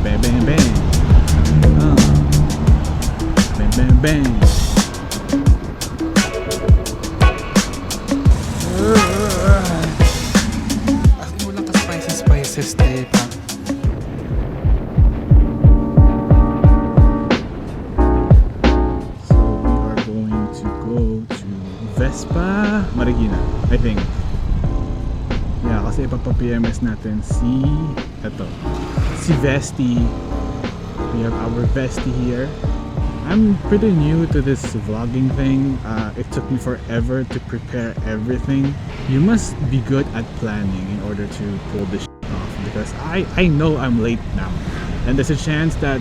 Bang, bang, bang. Bang, bang, bang. Ako lang ka spices tayo pa. So we are going to go to Vespa Marikina, I think. Yeah, kasi ipapa-PMS natin si Vesti. We have our Vesti here. I'm pretty new to this vlogging thing. It took me forever to prepare everything. You must be good at planning in order to pull this off, because I know I'm late now, and there's a chance that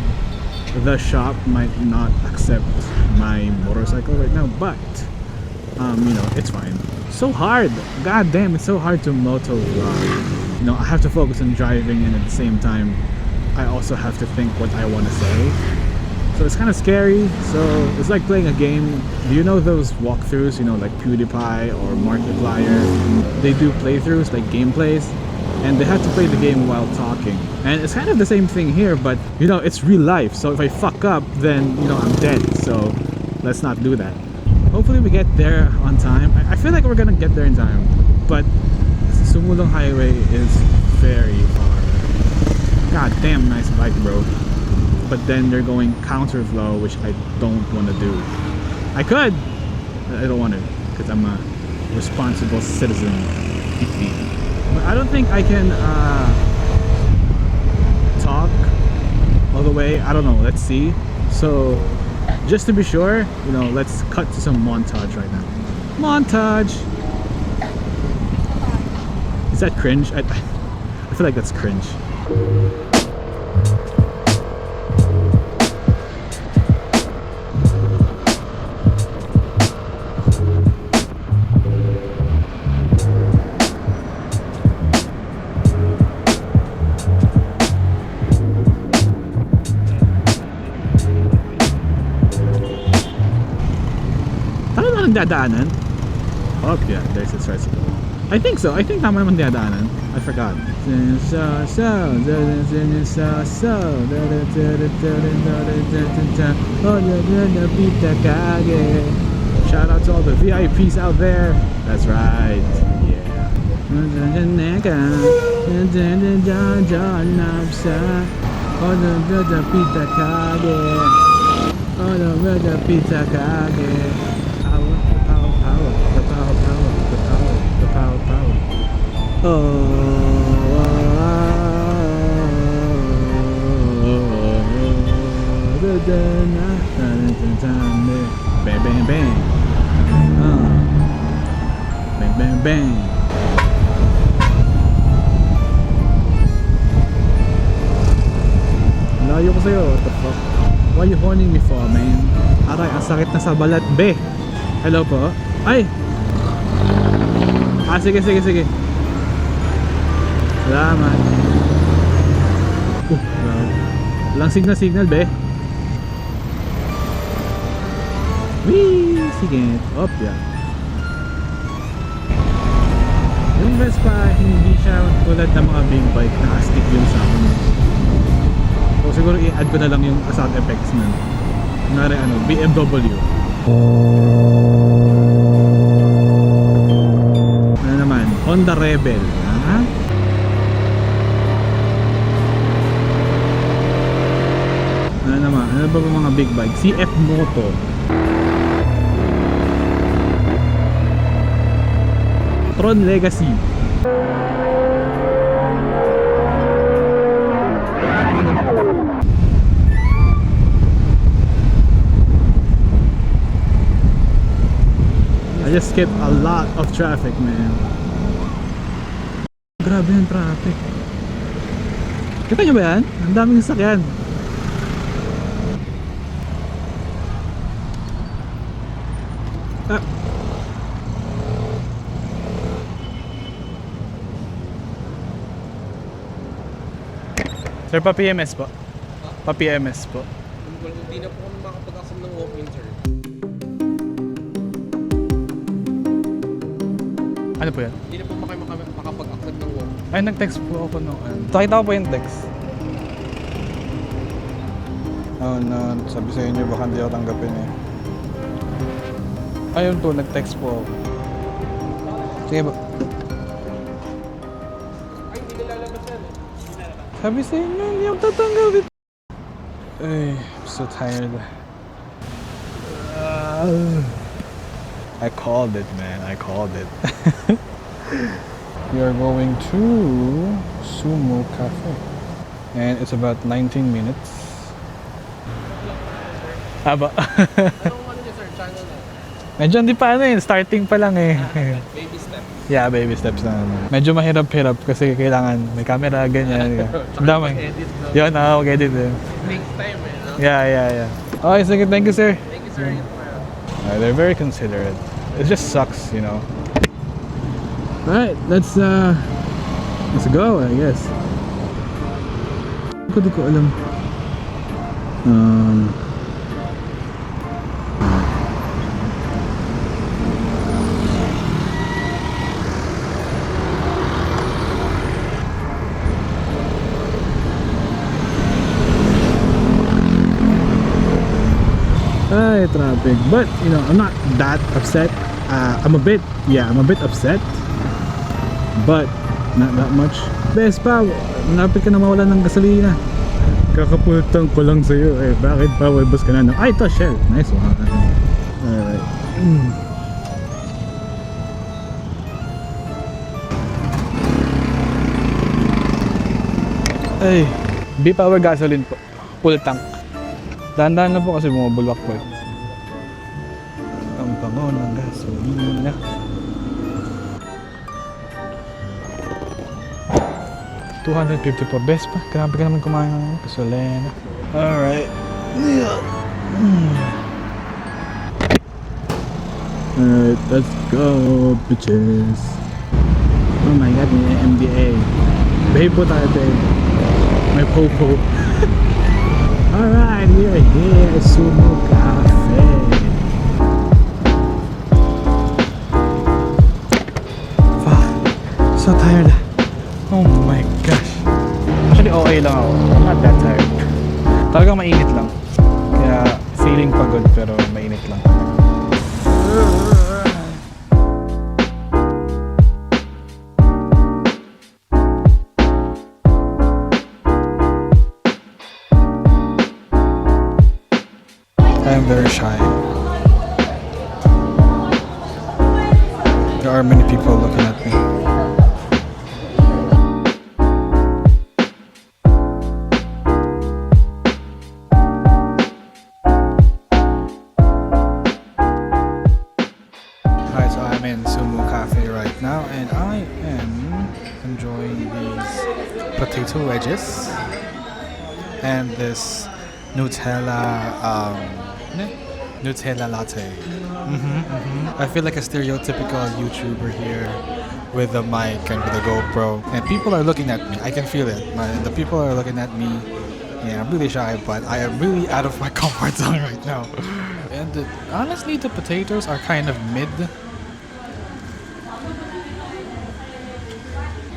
the shop might not accept my motorcycle right now, but you know, it's fine. So hard, god damn, it's so hard to moto vlog. You know, I have to focus on driving, and at the same time I also have to think what I want to say, so it's kind of scary. So it's like playing a game. Do you know those walkthroughs, you know, like PewDiePie or Markiplier? They do playthroughs, like gameplays, and they have to play the game while talking, and it's kind of the same thing here, but you know, it's real life. So if I fuck up, then you know, I'm dead. So let's not do that. Hopefully we get there on time. I feel like we're gonna get there in time, but Sumulong Highway is very far. God damn, nice bike, bro. But then they're going counterflow, which I don't want to do. I could, but I don't want to, because I'm a responsible citizen. But I don't think I can talk all the way. I don't know, let's see. So just to be sure, you know, let's cut to some montage right now. Montage! Is that cringe? I feel like that's cringe. Tama ba nagdadaanan? Oh yeah, there's a tricycle. I think so. I think tama naman dinadaanan. I forgot. Shout out to all the VIPs out there. That's right. Yeah. Bang, bang, bang. Bang, bang, bang. Layo ko sa'yo. What the fuck? Why you horning me for, man? Aray, ang sakit na sa balat, be. Hello po? Ay! Sige, sige, sige. Salamat. Walang signal, be. Wee! Sige. Op, yeah. Yung Vespa, hindi siya tulad ng mga big bike. Naka-stick yun sa akin. So siguro i-add ko na lang yung sound effects nun. Kunwari BMW. Ano naman? Honda Rebel. Ha? Ano naman? Ano ba mga big bike? CF Moto. Tron Legacy. I just skipped a lot of traffic, man. Grabe yung traffic. Kita nyo ba yan? Ang daming sasakyan. Sir, pa-PMS po. Pa-PMS po. Hindi na po kami makapag-accept ng walk-in, sir. Ano po yan? Hindi na po kayo makapag-accept ng walk-in. Ay, nag-text po ako nung Nakita ko po yung text. Oh no, sabi sa inyo baka hindi ako tanggapin eh. Ayun po, nag-text po ako. Sige ba? Sabi sa inyo, hindi ako tatanggapin. Ay, I'm so tired. I called it, man. I called it. We are going to Sumo Cafe. And it's about 19 minutes. Aba. Anong ano niyo, sir? Channel na? Medyo hindi pa ano eh. Starting pa lang eh. Baby step. Yeah, baby steps na ano. Medyo mahirap-hirap kasi kailangan may camera, ganyan. Ang dami. Edit, no? Yun, mag-edit eh. Takes time, eh, no? Yeah. Okay, sige. Thank you, sir. Thank you, sir. They're very considerate. It just sucks, you know. Alright, let's go, I guess. Di ko alam. Ay, traffic. But, you know, I'm not that upset. I'm a bit upset. But, not that much. Best pa, malapit ka na mawalan ng gasolina. Kakapultang ko lang sa'yo eh. Bakit pa? Walbos ka na. Ay, ito, Shell. Nice one. Alright. Ay, B-Power gasoline po. Full tank. Dahan-dahan na po kasi bumabulwak po. Ang bango ng gasolina. $250 po. Best pa. Grabe ka naman kumain ng gasolina. Alright. Alright, let's go, bitches. Oh my god, may MDA. Behave po tayo, babe. May popo. Alright, we are here at Sumo Cafe. Fuck, so tired. Oh my gosh. Actually, okay lang ako. I'm not that tired. Talagang mainit lang. Kaya feeling pagod pero mainit lang. I am very shy. There are many people looking at me. Alright, so I'm in Sumo Cafe right now and I am enjoying these potato wedges and this Nutella latte. I feel like a stereotypical YouTuber here with a mic and with a GoPro, and people are looking at me. I can feel it. The people are looking at me. Yeah, I'm really shy, but I am really out of my comfort zone right now. And honestly, the potatoes are kind of mid.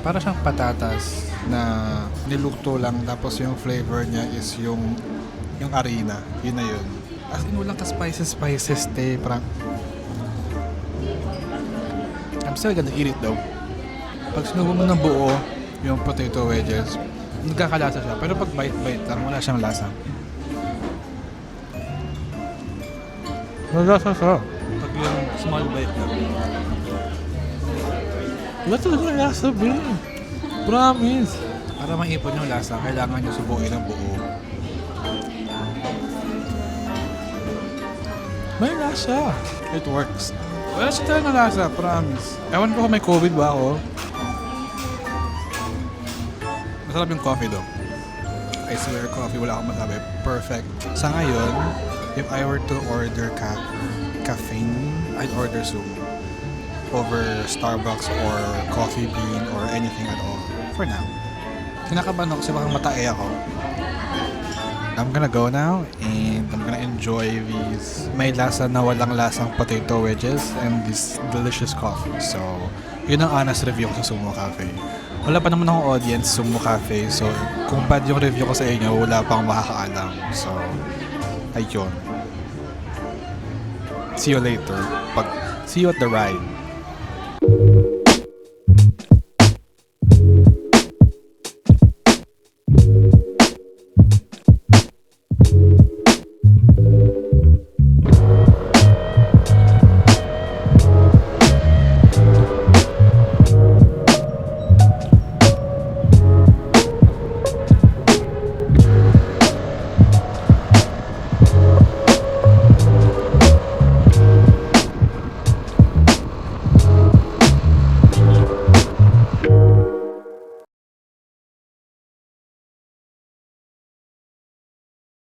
Para siyang patatas na nilukto lang, tapos yung flavor niya is yung harina. Yun na yun. As in, walang ka-spices, parang I'm still gonna eat it though. Pag sinubo mo ng buo yung potato wedges, nagkakalasa siya. Pero pag bite-bite lang, wala siyang lasa. Malasa siya. Pag yung small bite lang. Wala talaga lasa, bro. Promise. Para maipon yung lasa, kailangan nyo subuin ng buo. May lasa. It works. Wala siya talaga lasa, promise. Ewan ko kung may COVID ba ako. Masarap yung coffee though. I swear, coffee, wala akong masabi. Perfect. Sa ngayon, if I were to order caffeine, I'd order Sumo over Starbucks or Coffee Bean or anything at all. For now. Kinakabahan ako kasi baka matae ako. I'm gonna go now and I'm gonna enjoy these may lasa na walang lasang potato wedges and this delicious coffee. So, yun ang honest review ko sa Sumo Cafe. Wala pa naman akong audience sa Sumo Cafe, so kung bad yung review ko sa inyo, wala pang makakaalam. So, Ayun. See you later. See you at the ride.